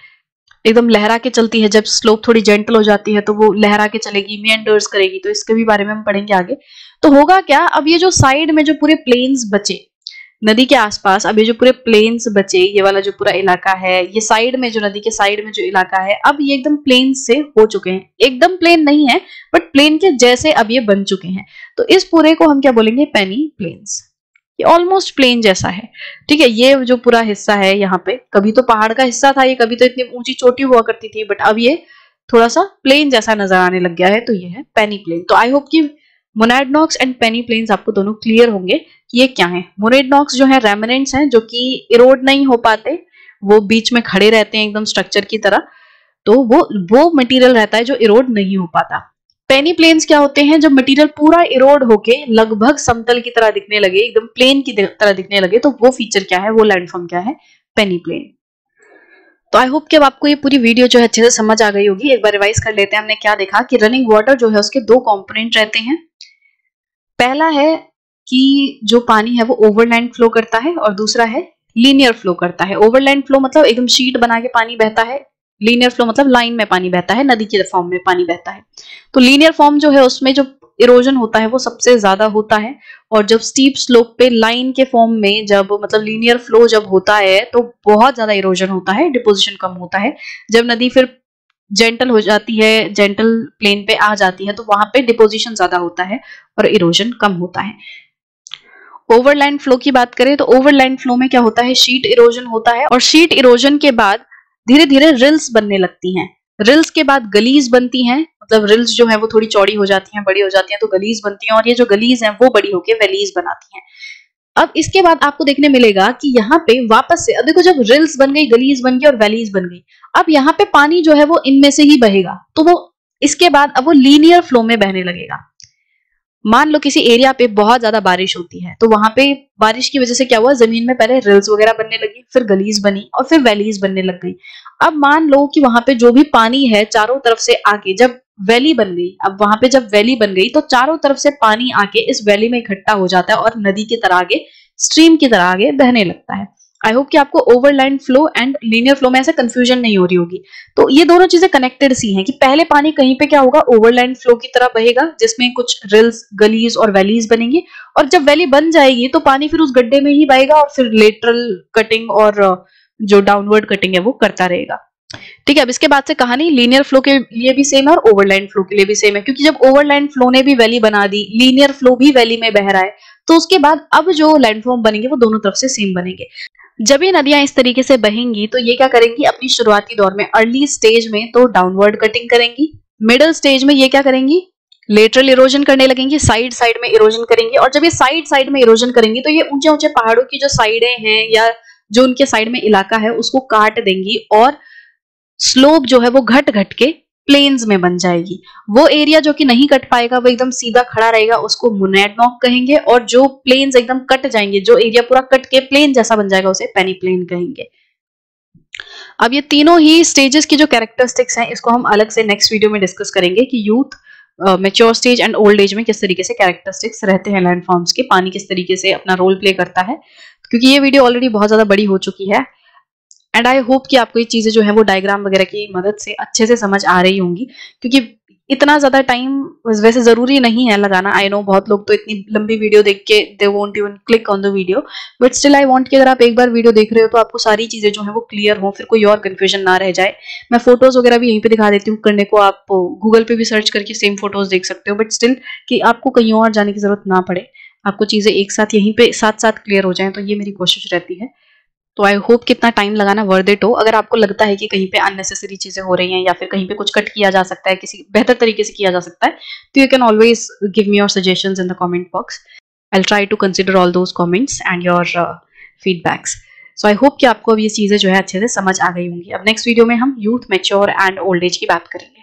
एकदम लहरा के चलती है। जब स्लोप थोड़ी जेंटल हो जाती है तो वो लहरा के चलेगी, मेंडर्स करेगी, तो इसके भी बारे में हम पढ़ेंगे आगे। तो होगा क्या, अब ये जो साइड में जो पूरे प्लेन्स बचे नदी के आसपास, अब ये जो पूरे प्लेन्स बचे, ये वाला जो पूरा इलाका है, ये साइड में जो नदी के साइड में जो इलाका है, अब ये एकदम प्लेन से हो चुके हैं। एकदम प्लेन नहीं है बट प्लेन के जैसे अब ये बन चुके हैं। तो इस पूरे को हम क्या बोलेंगे, पेनी प्लेन्स। ये ऑलमोस्ट प्लेन जैसा है, ठीक है। ये जो पूरा हिस्सा है यहाँ पे, कभी तो पहाड़ का हिस्सा था ये, कभी तो इतनी ऊंची चोटी हुआ करती थी, बट अब ये थोड़ा सा प्लेन जैसा नजर आने लग गया है, तो ये है पेनी प्लेन। तो आई होप कि मोनेडनॉक्स एंड पेनी प्लेन्स आपको दोनों क्लियर होंगे कि ये क्या है। मोनेडनॉक्स जो है रेमिनेंट्स हैं जो कि इरोड नहीं हो पाते, वो बीच में खड़े रहते हैं एकदम स्ट्रक्चर की तरह, तो वो मटेरियल रहता है जो इरोड नहीं हो पाता। पेनी प्लेन्स क्या होते हैं, जब मटेरियल पूरा इरोड होके लगभग समतल की तरह दिखने लगे, एकदम प्लेन की तरह दिखने लगे, तो वो फीचर क्या है, वो लैंडफॉर्म क्या है, पेनी प्लेन। तो आई होप कि अब आपको ये पूरी वीडियो जो है अच्छे से समझ आ गई होगी। एक बार रिवाइज कर लेते हैं। हमने क्या देखा कि रनिंग वाटर जो है उसके दो कंपोनेंट रहते हैं। पहला है कि जो पानी है वो ओवरलैंड फ्लो करता है, और दूसरा है लीनियर फ्लो करता है। ओवरलैंड फ्लो मतलब एकदम शीट बना के पानी बहता है, लीनियर फ्लो मतलब लाइन में पानी बहता है, नदी के फॉर्म में पानी बहता है। तो लीनियर फॉर्म जो है उसमें जो इरोजन होता है वो सबसे ज्यादा होता है, और जब स्टीप स्लोप पे लाइन के फॉर्म में जब मतलब लीनियर फ्लो जब होता है तो बहुत ज्यादा इरोजन होता है, डिपोजिशन कम होता है। जब नदी फिर जेंटल हो जाती है, जेंटल प्लेन पे आ जाती है, तो वहां पे डिपोजिशन ज्यादा होता है और इरोजन कम होता है। ओवरलैंड फ्लो की बात करें तो ओवरलैंड फ्लो में क्या होता है, शीट इरोजन होता है, और शीट इरोजन के बाद धीरे धीरे रिल्स बनने लगती हैं। रिल्स के बाद गलीज बनती हैं, मतलब रिल्स जो है वो थोड़ी चौड़ी हो जाती हैं, बड़ी हो जाती हैं, तो गलीज बनती हैं, और ये जो गलीज हैं वो बड़ी होके वैलीज बनाती हैं। अब इसके बाद आपको देखने मिलेगा कि यहाँ पे वापस से, अब देखो जब रिल्स बन गई, गलीज बन गई और वैलीज बन गई, अब यहाँ पे पानी जो है वो इनमें से ही बहेगा, तो वो इसके बाद अब वो लीनियर फ्लो में बहने लगेगा। मान लो किसी एरिया पे बहुत ज्यादा बारिश होती है, तो वहां पे बारिश की वजह से क्या हुआ, जमीन में पहले रिल्स वगैरह बनने लगी, फिर गलीज बनी और फिर वैलीज बनने लग गई। अब मान लो कि वहां पे जो भी पानी है चारों तरफ से आके जब वैली बन गई, अब वहां पे जब वैली बन गई तो चारों तरफ से पानी आके इस वैली में इकट्ठा हो जाता है और नदी की तरह आगे, स्ट्रीम की तरह आगे बहने लगता है। आई होप कि आपको overland flow and linear flow में ऐसे कंफ्यूजन नहीं हो रही होगी। तो ये दोनों चीजें कनेक्टेड सी हैं कि पहले पानी कहीं पे क्या होगा, ओवरलैंड फ्लो की तरह बहेगा जिसमें कुछ रिल्स, गलीज और वैलीज बनेंगी, और जब वैली बन जाएगी तो पानी फिर उस गड्ढे में ही बहेगा और फिर लेटरल कटिंग और जो डाउनवर्ड कटिंग है वो करता रहेगा। ठीक है, अब इसके बाद से कहानी लीनियर फ्लो के लिए भी सेम है और ओवरलैंड फ्लो के लिए भी सेम है, क्योंकि जब ओवरलैंड फ्लो ने भी वैली बना दी, लीनियर फ्लो भी वैली में बह रहा है, तो उसके बाद अब जो लैंडफॉर्म बनेंगे वो दोनों तरफ से सेम बनेंगे। जब ये नदियां इस तरीके से बहेंगी तो ये क्या करेंगी, अपनी शुरुआती दौर में अर्ली स्टेज में तो डाउनवर्ड कटिंग करेंगी, मिडिल स्टेज में ये क्या करेंगी, लेटरल इरोजन करने लगेंगी, साइड साइड में इरोजन करेंगी, और जब ये साइड साइड में इरोजन करेंगी तो ये ऊंचे ऊंचे पहाड़ों की जो साइडें हैं या जो उनके साइड में इलाका है उसको काट देंगी और स्लोप जो है वो घट घट के प्लेन्स में बन जाएगी। वो एरिया जो कि नहीं कट पाएगा, वो एकदम सीधा खड़ा रहेगा, उसको मोनैडनॉक कहेंगे, और जो प्लेन्स एकदम कट जाएंगे, जो एरिया पूरा कट के प्लेन जैसा बन जाएगा, उसे पेनीप्लेन कहेंगे। अब ये तीनों ही स्टेजेस की जो कैरेक्टरिस्टिक्स हैं इसको हम अलग से नेक्स्ट वीडियो में डिस्कस करेंगे कि youth, mature stage and old age में किस तरीके से कैरेक्टरिस्टिक्स रहते हैं लैंडफॉर्म्स के, पानी किस तरीके से अपना रोल प्ले करता है, क्योंकि ये वीडियो ऑलरेडी बहुत ज्यादा बड़ी हो चुकी है। एंड आई होप कि आपको ये चीजें जो है वो डायग्राम वगैरह की मदद से अच्छे से समझ आ रही होंगी, क्योंकि इतना ज्यादा टाइम वैसे जरूरी नहीं है लगाना। आई नो बहुत लोग तो इतनी लंबी वीडियो देख के they won't even click on the video, but still I want कि अगर आप एक बार वीडियो देख रहे हो तो आपको सारी चीजें जो है वो क्लियर हो, फिर कोई और कंफ्यूजन ना रह जाए। मैं फोटोज वगैरह भी यहीं पे दिखा देती हूँ करने को, आप गूगल पे भी सर्च करके सेम फोटोज देख सकते हो, बट स्टिल कि आपको कहीं और जाने की जरूरत ना पड़े, आपको चीजें एक साथ यहीं पे साथ साथ क्लियर हो जाए, तो ये मेरी कोशिश रहती है। तो आई होप कितना टाइम लगाना वर्थ इट हो। अगर आपको लगता है कि कहीं पे अननेसेसरी चीजें हो रही हैं या फिर कहीं पे कुछ कट किया जा सकता है, किसी बेहतर तरीके से किया जा सकता है, तो you can always give me your suggestions in the comment box. I will try to consider all those comments and your feedbacks. So I hope कि आपको अब ये चीजें जो है अच्छे से समझ आ गई होंगी। अब नेक्स्ट वीडियो में हम youth, mature and old age की बात करेंगे।